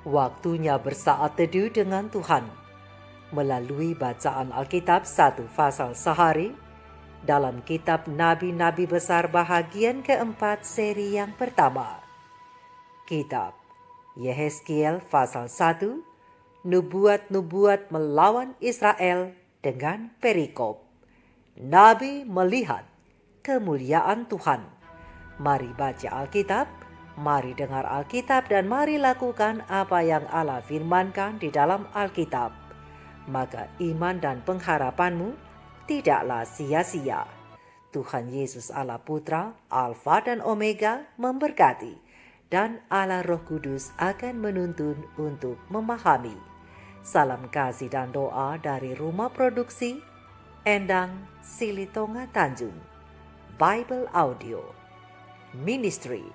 Waktunya bersaat teduh dengan Tuhan melalui bacaan Alkitab 1 pasal sehari dalam kitab Nabi-Nabi Besar bahagian keempat seri yang pertama. Kitab Yehezkiel pasal 1, Nubuat-nubuat melawan Israel dengan perikop. Nabi melihat kemuliaan Tuhan. Mari baca Alkitab, mari dengar Alkitab, dan mari lakukan apa yang Allah firmankan di dalam Alkitab. Maka iman dan pengharapanmu tidaklah sia-sia. Tuhan Yesus Allah Putra, Alfa dan Omega, memberkati, dan Allah Roh Kudus akan menuntun untuk memahami. Salam kasih dan doa dari Rumah Produksi Endang Silitonga Tanjung Bible Audio Ministry.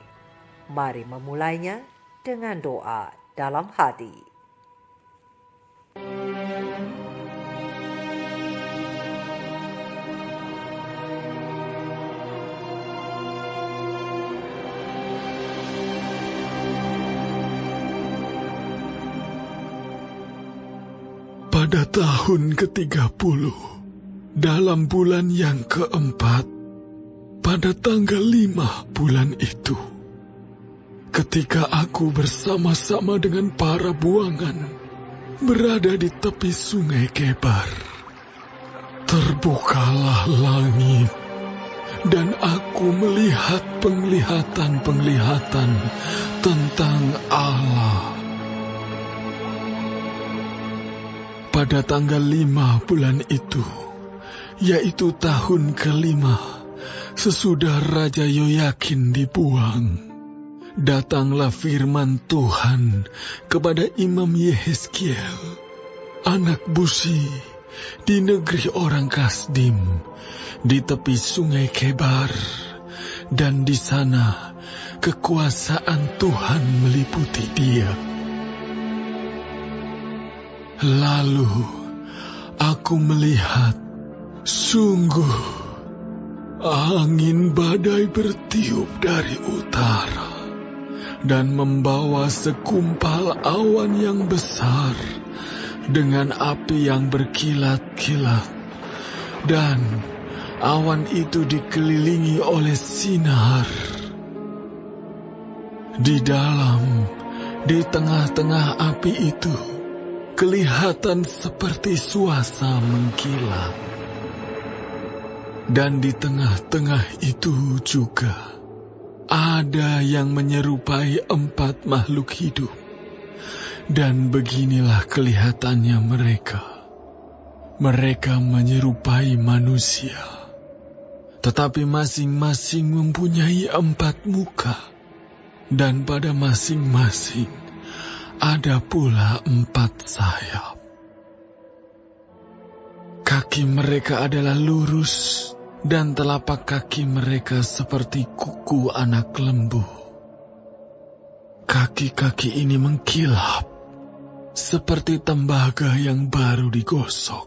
Mari memulainya dengan doa dalam hati. Pada tahun ke-30, dalam bulan yang keempat, pada tanggal 5 bulan itu, ketika aku bersama-sama dengan para buangan berada di tepi sungai Kebar, terbukalah langit dan aku melihat penglihatan-penglihatan tentang Allah. Pada tanggal 5 bulan itu, yaitu tahun ke-5, sesudah Raja Yoyakin dibuang, datanglah firman Tuhan kepada Imam Yehezkiel, anak Busi, di negeri orang Kasdim, di tepi sungai Kebar, dan di sana kekuasaan Tuhan meliputi dia. Lalu aku melihat, sungguh angin badai bertiup dari utara dan membawa sekumpal awan yang besar dengan api yang berkilat-kilat, dan awan itu dikelilingi oleh sinar. Di tengah-tengah api itu, kelihatan seperti suasa mengkilat. Dan di tengah-tengah itu juga ada yang menyerupai 4 makhluk hidup. Dan beginilah kelihatannya mereka. Mereka menyerupai manusia, tetapi masing-masing mempunyai 4 muka, dan pada masing-masing ada pula 4 sayap. Kaki mereka adalah lurus, dan telapak kaki mereka seperti kuku anak lembu. Kaki-kaki ini mengkilap, seperti tembaga yang baru digosok.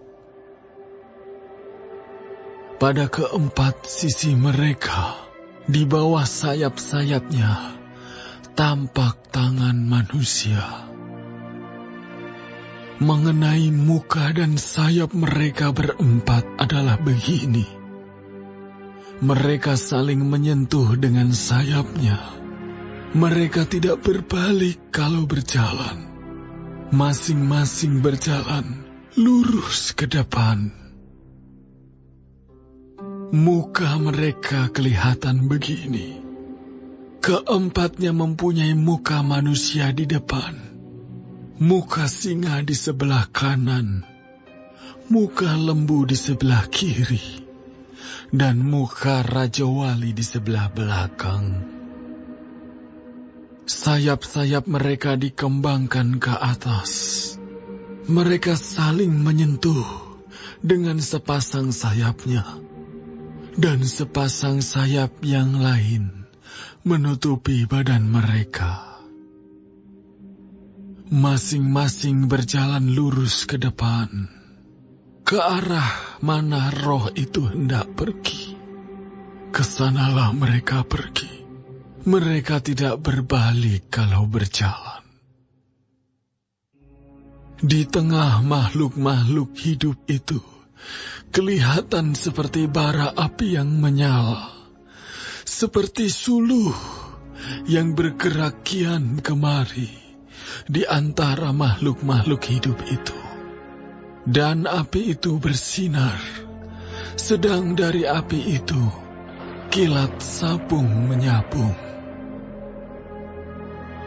Pada ke-4 sisi mereka, di bawah sayap-sayapnya, tampak tangan manusia. Mengenai muka dan sayap mereka berempat adalah begini. Mereka saling menyentuh dengan sayapnya. Mereka tidak berbalik kalau berjalan. Masing-masing berjalan lurus ke depan. Muka mereka kelihatan begini. Keempatnya mempunyai muka manusia di depan, muka singa di sebelah kanan, muka lembu di sebelah kiri, dan muka Raja Wali di sebelah belakang. Sayap-sayap mereka dikembangkan ke atas. Mereka saling menyentuh dengan sepasang sayapnya, dan sepasang sayap yang lain menutupi badan mereka. Masing-masing berjalan lurus ke depan, ke arah mana roh itu hendak pergi. Kesanalah mereka pergi. 'Mereka tidak berbalik kalau berjalan. Masing-masing berjalan lurus ke depan, ke arah mana roh itu hendak pergi. Kesanalah mereka pergi. Mereka tidak berbalik kalau berjalan. Masing-masing berjalan lurus ke depan, ke arah mana roh itu hendak pergi. Kesanalah mereka pergi. Mereka tidak berbalik kalau berjalan. Di tengah makhluk-makhluk hidup itu, kelihatan seperti bara api yang menyala, seperti suluh yang bergerak kian kemari di antara makhluk-makhluk hidup itu. Dan api itu bersinar, sedang dari api itu kilat sabung menyabung.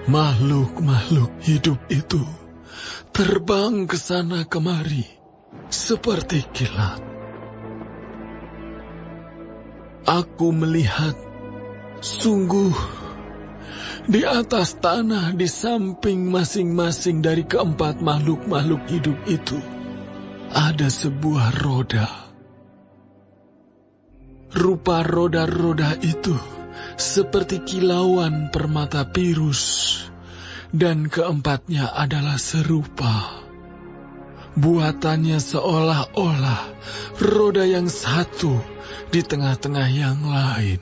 Makhluk-makhluk hidup itu terbang ke sana kemari seperti kilat. Aku melihat sungguh di atas tanah di samping masing-masing dari keempat makhluk-makhluk hidup itu ada sebuah roda. Rupa roda-roda itu seperti kilauan permata pirus, dan keempatnya adalah serupa. Buatannya seolah-olah roda yang satu di tengah-tengah yang lain.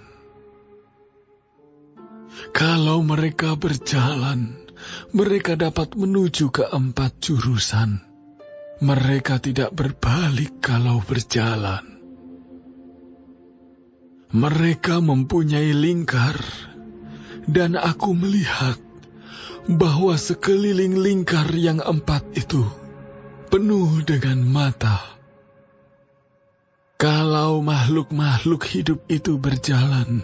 Kalau mereka berjalan, mereka dapat menuju ke 4 jurusan. Mereka tidak berbalik kalau berjalan. Mereka mempunyai lingkar, dan aku melihat bahwa sekeliling lingkar yang 4 itu penuh dengan mata. Kalau makhluk-makhluk hidup itu berjalan,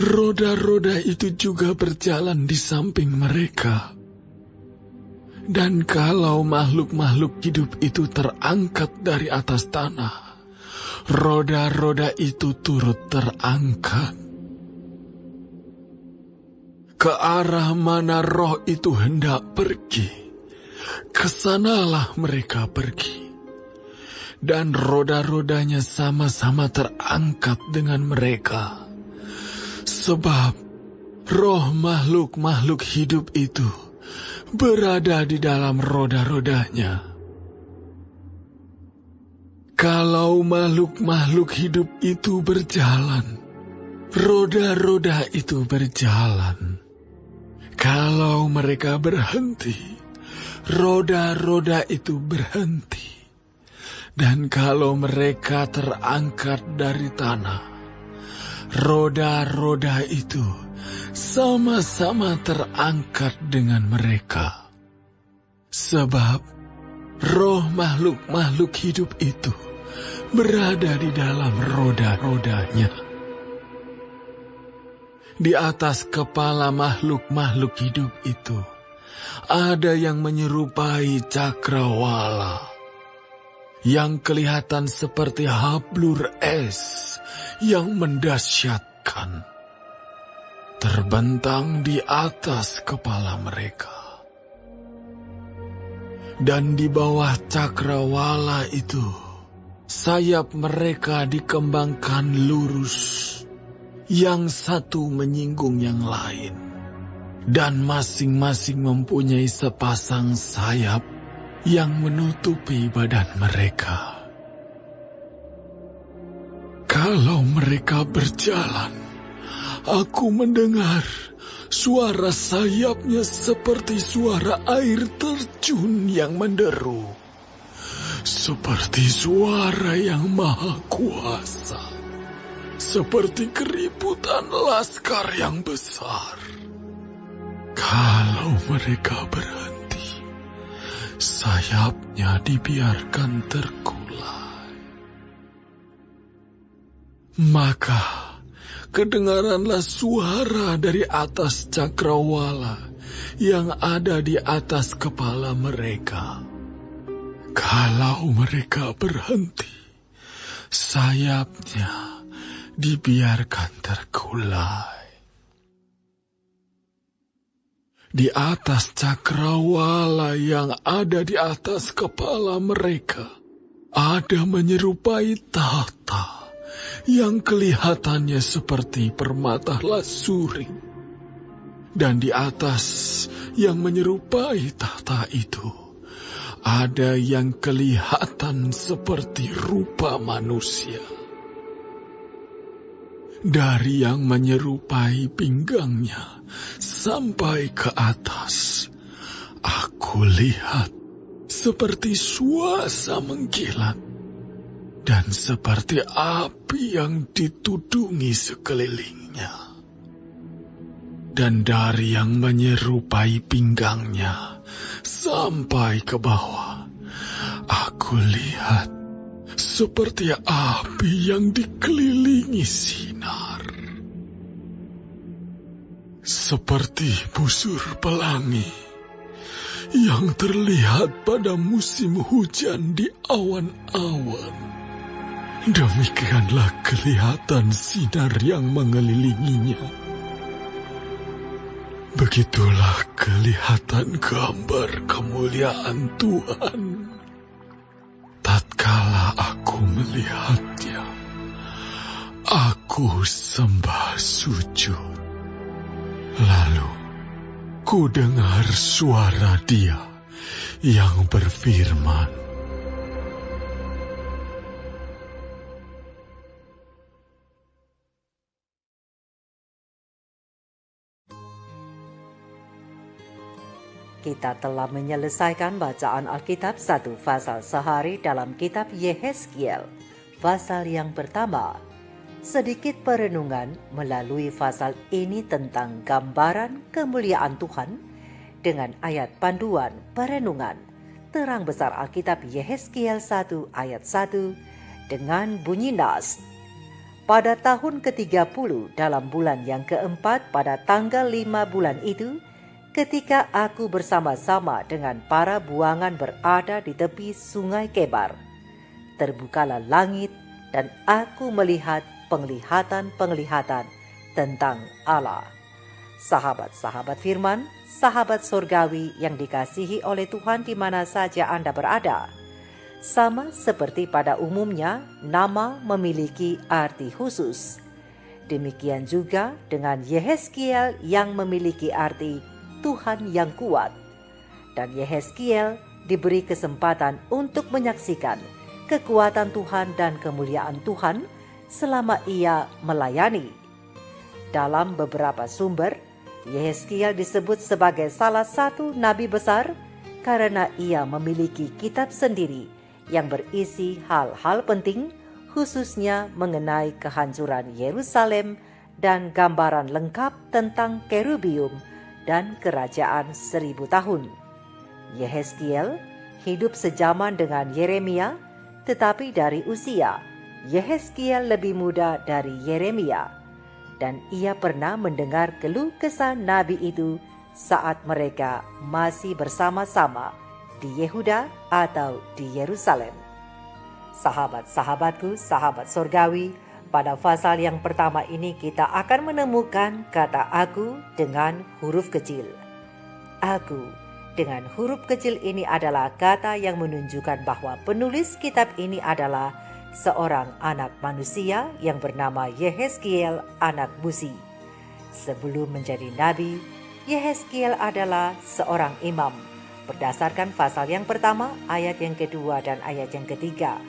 roda-roda itu juga berjalan di samping mereka. Dan kalau makhluk-makhluk hidup itu terangkat dari atas tanah, roda-roda itu turut terangkat. Ke arah mana roh itu hendak pergi, kesanalah mereka pergi. Dan roda-rodanya sama-sama terangkat dengan mereka. Sebab roh makhluk-makhluk hidup itu berada di dalam roda-rodanya. Kalau makhluk-makhluk hidup itu berjalan, roda-roda itu berjalan. Kalau mereka berhenti, roda-roda itu berhenti. Dan kalau mereka terangkat dari tanah, roda-roda itu sama-sama terangkat dengan mereka. Sebab roh makhluk-makhluk hidup itu berada di dalam roda-rodanya. Di atas kepala makhluk-makhluk hidup itu ada yang menyerupai cakrawala, yang kelihatan seperti hablur es yang mendahsyatkan, terbentang di atas kepala mereka. Dan di bawah cakrawala itu, sayap mereka dikembangkan lurus, yang satu menyinggung yang lain, dan masing-masing mempunyai sepasang sayap yang menutupi badan mereka. Kalau mereka berjalan, aku mendengar suara sayapnya seperti suara air terjun yang menderu, seperti suara yang maha kuasa, seperti keributan laskar yang besar. Kalau mereka berhenti, sayapnya dibiarkan terkulai. Maka kedengaranlah suara dari atas cakrawala yang ada di atas kepala mereka. Kalau mereka berhenti, sayapnya dibiarkan terkulai. Di atas cakrawala yang ada di atas kepala mereka, ada menyerupai tahta yang kelihatannya seperti permata lasuri. Dan di atas yang menyerupai tahta itu, ada yang kelihatan seperti rupa manusia. Dari yang menyerupai pinggangnya sampai ke atas, aku lihat seperti suasa mengkilat, dan seperti api yang ditudungi sekelilingnya. Dan dari yang menyerupai pinggangnya sampai ke bawah, aku lihat seperti api yang dikelilingi sinar. Seperti busur pelangi yang terlihat pada musim hujan di awan-awan. Demikianlah kelihatan sinar yang mengelilinginya. Begitulah kelihatan gambar kemuliaan Tuhan. Tatkala aku melihatnya, aku sembah sujud. Lalu, ku dengar suara Dia yang berfirman, Kita telah menyelesaikan bacaan Alkitab 1 pasal sehari dalam kitab Yehezkiel, pasal yang pertama. Sedikit perenungan melalui pasal ini tentang gambaran kemuliaan Tuhan dengan ayat panduan perenungan terang besar Alkitab Yehezkiel 1 ayat 1 dengan bunyi nas. Pada tahun ke-30 dalam bulan yang keempat pada tanggal 5 bulan itu, ketika aku bersama-sama dengan para buangan berada di tepi sungai Kebar, terbukalah langit dan aku melihat penglihatan-penglihatan tentang Allah. Sahabat-sahabat firman, sahabat surgawi yang dikasihi oleh Tuhan di mana saja Anda berada. Sama seperti pada umumnya, nama memiliki arti khusus. Demikian juga dengan Yehezkiel yang memiliki arti Tuhan yang kuat. Dan Yehezkiel diberi kesempatan untuk menyaksikan kekuatan Tuhan dan kemuliaan Tuhan selama ia melayani. Dalam beberapa sumber, Yehezkiel disebut sebagai salah satu nabi besar karena ia memiliki kitab sendiri yang berisi hal-hal penting, khususnya mengenai kehancuran Yerusalem dan gambaran lengkap tentang kerubium dan kerajaan 1000 tahun. Yehezkiel hidup sejaman dengan Yeremia, tetapi dari usia, Yehezkiel lebih muda dari Yeremia, dan ia pernah mendengar keluh kesah nabi itu saat mereka masih bersama-sama di Yehuda atau di Yerusalem. Sahabat-sahabatku, sahabat surgawi, pada pasal yang pertama ini kita akan menemukan kata aku dengan huruf kecil. Aku dengan huruf kecil ini adalah kata yang menunjukkan bahwa penulis kitab ini adalah seorang anak manusia yang bernama Yehezkiel anak Buzi. Sebelum menjadi nabi, Yehezkiel adalah seorang imam berdasarkan pasal yang pertama, ayat yang kedua dan ayat yang ketiga.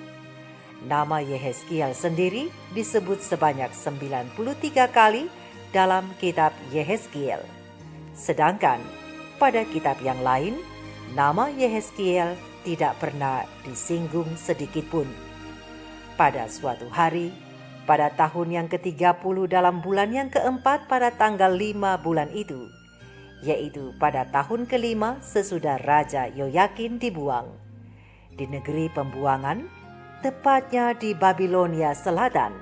Nama Yehezkiel sendiri disebut sebanyak 93 kali dalam kitab Yehezkiel. Sedangkan pada kitab yang lain, nama Yehezkiel tidak pernah disinggung sedikit pun. Pada suatu hari, pada tahun yang ke-30 dalam bulan yang keempat pada tanggal 5 bulan itu, yaitu pada tahun kelima sesudah Raja Yoyakin dibuang. Di negeri pembuangan, tepatnya di Babilonia Selatan,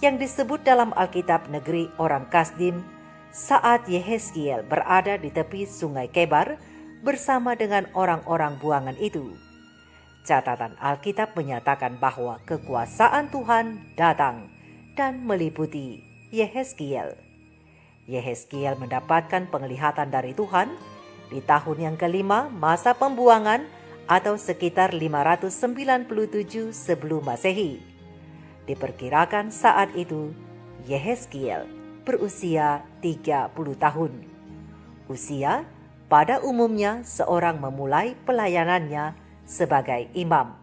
yang disebut dalam Alkitab negeri orang Kasdim, saat Yehezkiel berada di tepi sungai Kebar bersama dengan orang-orang buangan itu. Catatan Alkitab menyatakan bahwa kekuasaan Tuhan datang dan meliputi Yehezkiel. Yehezkiel mendapatkan penglihatan dari Tuhan di tahun yang kelima masa pembuangan atau sekitar 597 sebelum Masehi. Diperkirakan saat itu Yehezkiel berusia 30 tahun. Usia pada umumnya seorang memulai pelayanannya sebagai imam.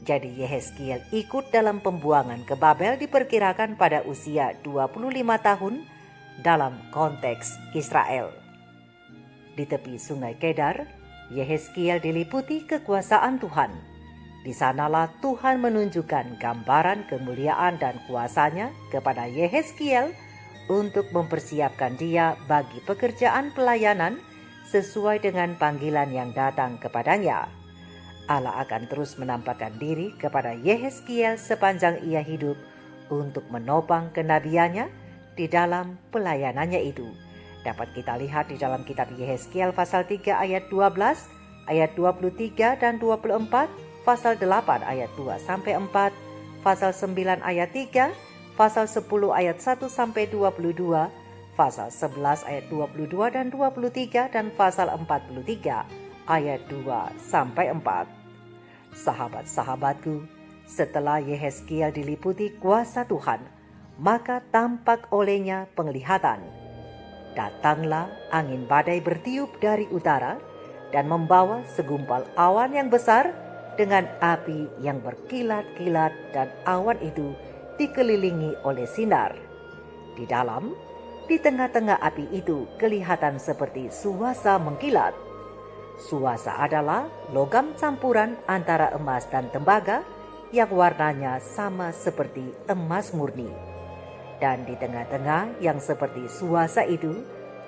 Jadi Yehezkiel ikut dalam pembuangan ke Babel diperkirakan pada usia 25 tahun dalam konteks Israel. Di tepi sungai Kedar, Yehezkiel diliputi kekuasaan Tuhan. Di sanalah Tuhan menunjukkan gambaran kemuliaan dan kuasanya kepada Yehezkiel untuk mempersiapkan dia bagi pekerjaan pelayanan sesuai dengan panggilan yang datang kepadanya. Allah akan terus menampakkan diri kepada Yehezkiel sepanjang ia hidup untuk menopang kenabiannya di dalam pelayanannya itu. Dapat kita lihat di dalam kitab Yehezkiel pasal 3 ayat 12, ayat 23 dan 24, pasal 8 ayat 2 sampai 4, pasal 9 ayat 3, pasal 10 ayat 1 sampai 22, pasal 11 ayat 22 dan 23 dan pasal 43 ayat 2 sampai 4. Sahabat-sahabatku, setelah Yehezkiel diliputi kuasa Tuhan, maka tampak olehnya penglihatan. Datanglah angin badai bertiup dari utara dan membawa segumpal awan yang besar dengan api yang berkilat-kilat, dan awan itu dikelilingi oleh sinar. Di tengah-tengah api itu kelihatan seperti suasa mengkilat. Suasa adalah logam campuran antara emas dan tembaga yang warnanya sama seperti emas murni. Dan di tengah-tengah yang seperti suasa itu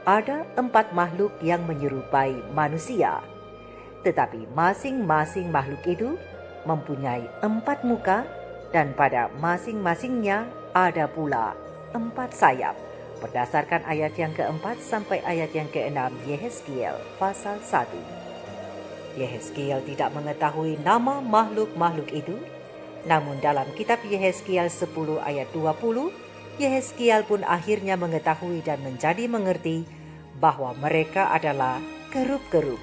ada 4 makhluk yang menyerupai manusia. Tetapi masing-masing makhluk itu mempunyai 4 muka, dan pada masing-masingnya ada pula 4 sayap. Berdasarkan ayat yang keempat sampai ayat yang keenam Yehezkiel pasal 1. Yehezkiel tidak mengetahui nama makhluk-makhluk itu, namun dalam kitab Yehezkiel 10 ayat 20, Yehezkiel pun akhirnya mengetahui dan menjadi mengerti bahwa mereka adalah kerub-kerub.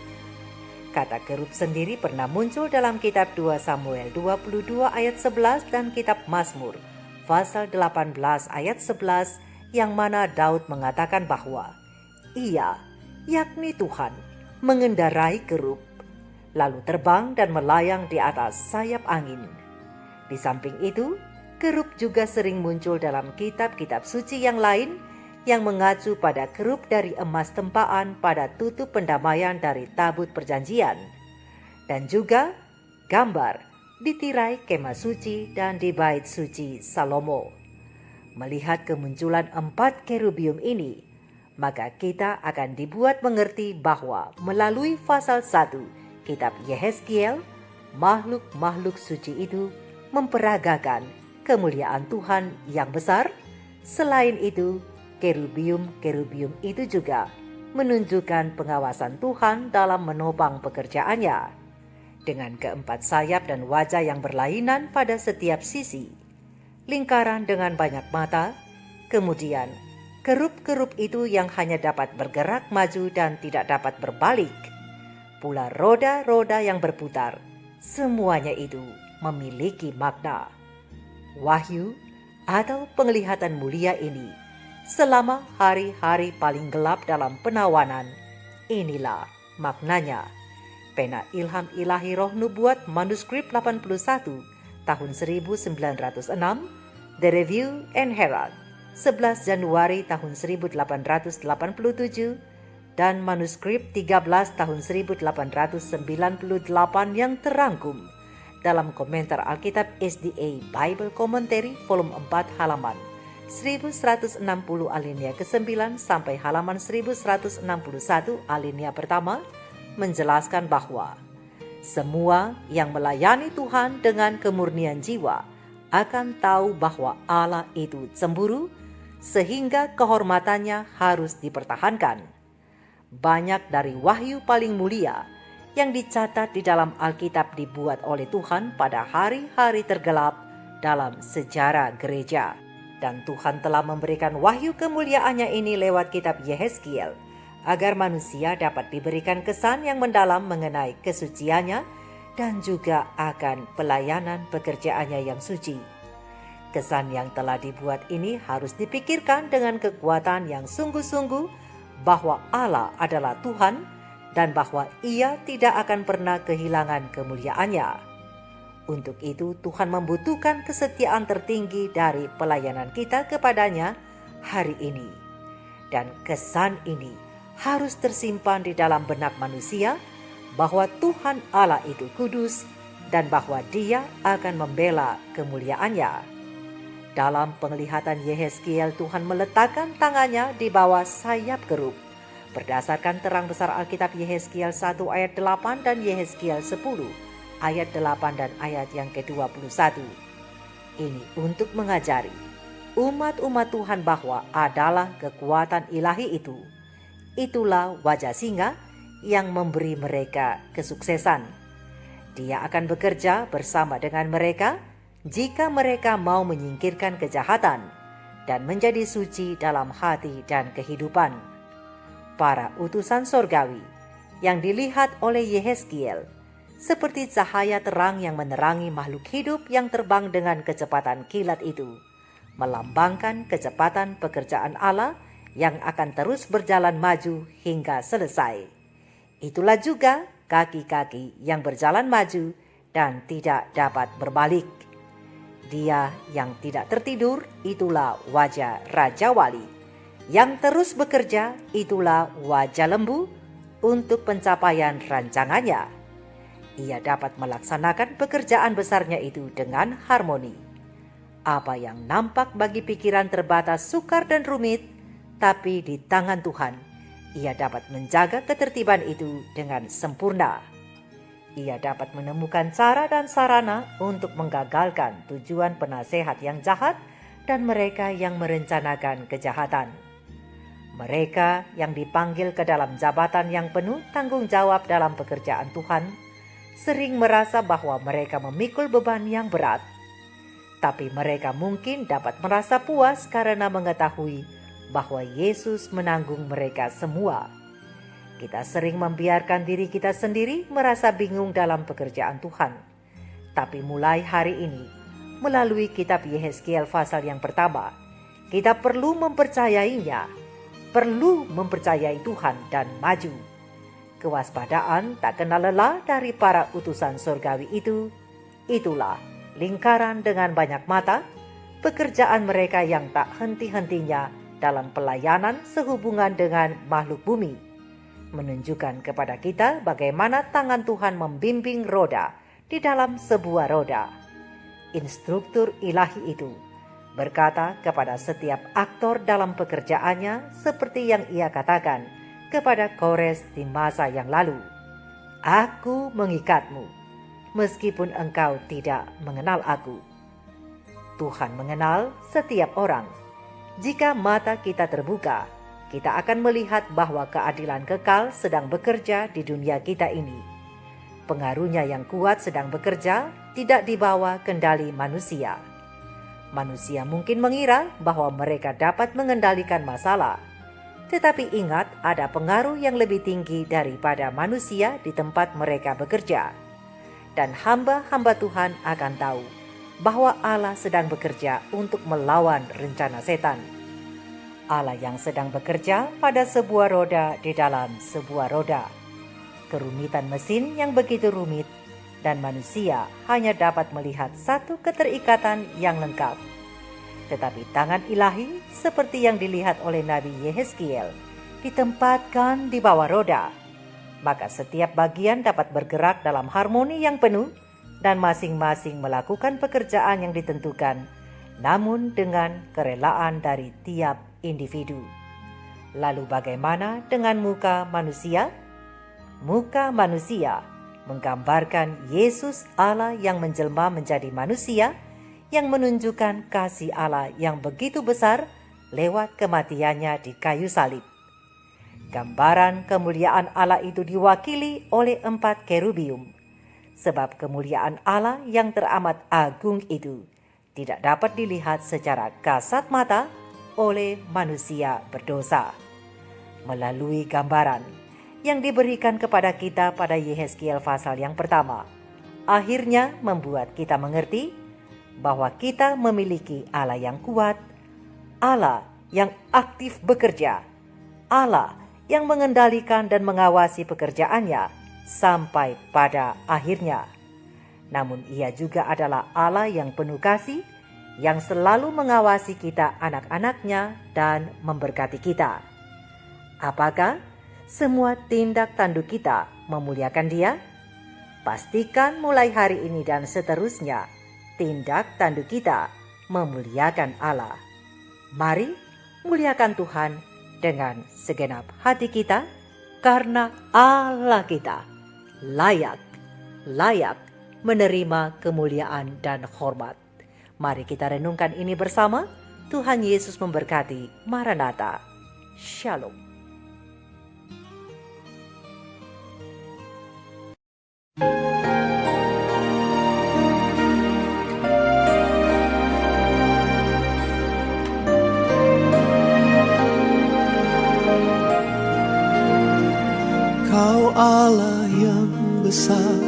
Kata kerub sendiri pernah muncul dalam kitab 2 Samuel 22 ayat 11 dan kitab Mazmur pasal 18 ayat 11, yang mana Daud mengatakan bahwa ia, yakni Tuhan, mengendarai kerub, lalu terbang dan melayang di atas sayap angin. Di samping itu, kerub juga sering muncul dalam kitab-kitab suci yang lain yang mengacu pada kerub dari emas tempaan pada tutup pendamaian dari tabut perjanjian, dan juga gambar di tirai kemah suci dan di bait suci Salomo. Melihat kemunculan 4 kerubium ini, maka kita akan dibuat mengerti bahwa melalui pasal 1 kitab Yehezkiel, makhluk-makhluk suci itu memperagakan kemuliaan Tuhan yang besar. Selain itu, kerubium-kerubium itu juga menunjukkan pengawasan Tuhan dalam menopang pekerjaannya. Dengan 4 sayap dan wajah yang berlainan pada setiap sisi, lingkaran dengan banyak mata, kemudian kerub-kerub itu yang hanya dapat bergerak maju dan tidak dapat berbalik, pula roda-roda yang berputar, semuanya itu memiliki makna. Wahyu atau penglihatan mulia ini selama hari-hari paling gelap dalam penawanan, inilah maknanya. Pena Ilham Ilahi Roh Nubuat manuskrip 81 tahun 1906, The Review and Herald 11 Januari tahun 1887, dan manuskrip 13 tahun 1898 yang terangkum dalam komentar Alkitab SDA Bible Commentary volume 4 halaman 1160 alinea ke-9 sampai halaman 1161 alinea pertama menjelaskan bahwa semua yang melayani Tuhan dengan kemurnian jiwa akan tahu bahwa Allah itu cemburu, sehingga kehormatannya harus dipertahankan. Banyak dari wahyu paling mulia yang dicatat di dalam Alkitab dibuat oleh Tuhan pada hari-hari tergelap dalam sejarah gereja. Dan Tuhan telah memberikan wahyu kemuliaannya ini lewat kitab Yehezkiel, agar manusia dapat diberikan kesan yang mendalam mengenai kesuciannya dan juga akan pelayanan pekerjaannya yang suci. Kesan yang telah dibuat ini harus dipikirkan dengan kekuatan yang sungguh-sungguh bahwa Allah adalah Tuhan dan bahwa Ia tidak akan pernah kehilangan kemuliaannya. Untuk itu Tuhan membutuhkan kesetiaan tertinggi dari pelayanan kita kepadanya hari ini. Dan kesan ini harus tersimpan di dalam benak manusia bahwa Tuhan Allah itu kudus dan bahwa Dia akan membela kemuliaannya. Dalam penglihatan Yehezkiel, Tuhan meletakkan tangannya di bawah sayap kerub. Berdasarkan terang besar Alkitab, Yehezkiel 1 ayat 8 dan Yehezkiel 10 ayat 8 dan ayat yang ke-21. Ini untuk mengajari umat-umat Tuhan bahwa adalah kekuatan ilahi itu. Itulah wajah singa yang memberi mereka kesuksesan. Dia akan bekerja bersama dengan mereka jika mereka mau menyingkirkan kejahatan dan menjadi suci dalam hati dan kehidupan. Para utusan sorgawi yang dilihat oleh Yehezkiel seperti cahaya terang yang menerangi makhluk hidup yang terbang dengan kecepatan kilat itu, melambangkan kecepatan pekerjaan Allah yang akan terus berjalan maju hingga selesai. Itulah juga kaki-kaki yang berjalan maju dan tidak dapat berbalik. Dia yang tidak tertidur, itulah wajah Raja Wali. Yang terus bekerja, itulah wajah lembu untuk pencapaian rancangannya. Ia dapat melaksanakan pekerjaan besarnya itu dengan harmoni. Apa yang nampak bagi pikiran terbatas, sukar dan rumit, tapi di tangan Tuhan, ia dapat menjaga ketertiban itu dengan sempurna. Ia dapat menemukan cara dan sarana untuk menggagalkan tujuan penasehat yang jahat dan mereka yang merencanakan kejahatan. Mereka yang dipanggil ke dalam jabatan yang penuh tanggung jawab dalam pekerjaan Tuhan sering merasa bahwa mereka memikul beban yang berat. Tapi mereka mungkin dapat merasa puas karena mengetahui bahwa Yesus menanggung mereka semua. Kita sering membiarkan diri kita sendiri merasa bingung dalam pekerjaan Tuhan. Tapi mulai hari ini, melalui kitab Yehezkiel pasal yang pertama, kita perlu mempercayainya, perlu mempercayai Tuhan dan maju. Kewaspadaan tak kenal lelah dari para utusan surgawi itu. Itulah lingkaran dengan banyak mata, pekerjaan mereka yang tak henti-hentinya dalam pelayanan sehubungan dengan makhluk bumi, menunjukkan kepada kita bagaimana tangan Tuhan membimbing roda di dalam sebuah roda. Instruktur ilahi itu berkata kepada setiap aktor dalam pekerjaannya seperti yang ia katakan kepada Kores di masa yang lalu. Aku mengikatmu, meskipun engkau tidak mengenal aku. Tuhan mengenal setiap orang. Jika mata kita terbuka, kita akan melihat bahwa keadilan kekal sedang bekerja di dunia kita ini. Pengaruhnya yang kuat sedang bekerja tidak di bawah kendali manusia. Manusia mungkin mengira bahwa mereka dapat mengendalikan masalah. Tetapi ingat, ada pengaruh yang lebih tinggi daripada manusia di tempat mereka bekerja. Dan hamba-hamba Tuhan akan tahu bahwa Allah sedang bekerja untuk melawan rencana setan. Allah yang sedang bekerja pada sebuah roda di dalam sebuah roda. Kerumitan mesin yang begitu rumit dan manusia hanya dapat melihat satu keterikatan yang lengkap. Tetapi tangan ilahi seperti yang dilihat oleh Nabi Yehezkiel ditempatkan di bawah roda. Maka setiap bagian dapat bergerak dalam harmoni yang penuh dan masing-masing melakukan pekerjaan yang ditentukan, namun dengan kerelaan dari tiap individu. Lalu bagaimana dengan muka manusia? Muka manusia menggambarkan Yesus Allah yang menjelma menjadi manusia, yang menunjukkan kasih Allah yang begitu besar lewat kematiannya di kayu salib. Gambaran kemuliaan Allah itu diwakili oleh 4 kerubium, sebab kemuliaan Allah yang teramat agung itu tidak dapat dilihat secara kasat mata oleh manusia berdosa. Melalui gambaran yang diberikan kepada kita pada Yehezkiel pasal yang pertama, akhirnya membuat kita mengerti bahwa kita memiliki Allah yang kuat, Allah yang aktif bekerja, Allah yang mengendalikan dan mengawasi pekerjaannya sampai pada akhirnya. Namun ia juga adalah Allah yang penuh kasih, yang selalu mengawasi kita anak-anaknya dan memberkati kita. Apakah semua tindak tanduk kita memuliakan Dia? Pastikan mulai hari ini dan seterusnya, tindak tanduk kita memuliakan Allah. Mari muliakan Tuhan dengan segenap hati kita, karena Allah kita layak menerima kemuliaan dan hormat. Mari kita renungkan ini bersama. Tuhan Yesus memberkati. Maranatha. Shalom. Kau Allah yang besar,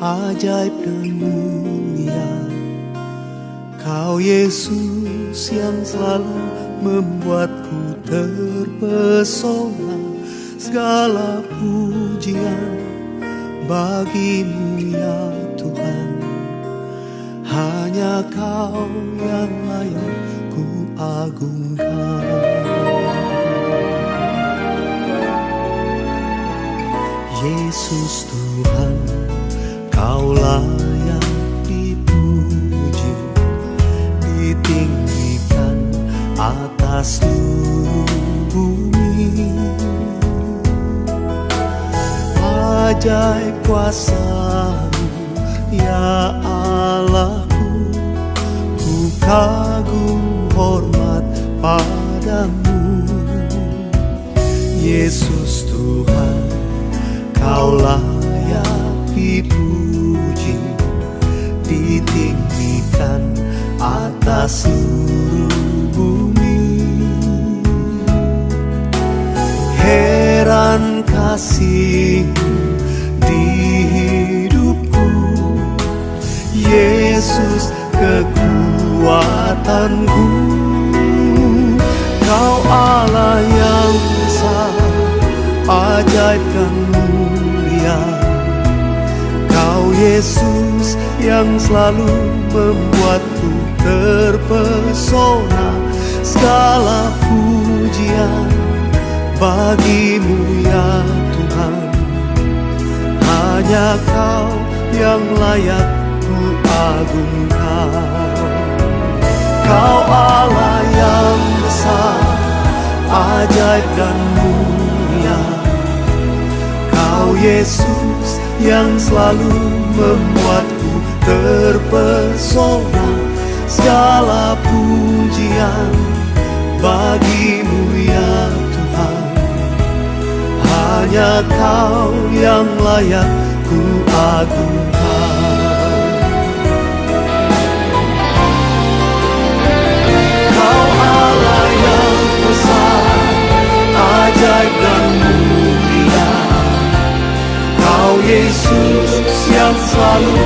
ajaib dan mulia. Kau Yesus yang selalu membuatku terpesona. Segala pujian bagimu ya Tuhan. Hanya Kau yang layak ku agungkan. Yesus Tuhan, Kau layak dipuji, ditinggikan atas seluruh bumi. Ajaib kuasa-Mu ya Allahku, ku kagum hormat padamu. Yesus Tuhan, Kau layak dipuji, ditinggikan atas seluruh bumi. Heran kasih-Mu di hidupku, Yesus kekuatanku. Kau Allah yang besar, ajaib dan mulia. Kau Yesus yang selalu membuatku terpesona. Segala pujian bagimu ya Tuhan. Hanya Kau yang layak ku agungkan. Kau Allah yang besar, ajaib dan mulia. Kau Yesus yang selalu membuatku terpesona. Segala pujian bagimu ya Tuhan. Hanya Kau yang layak ku agungkan. Kau Allah yang besar, ajaib dan mulia. Kau Yesus yang selalu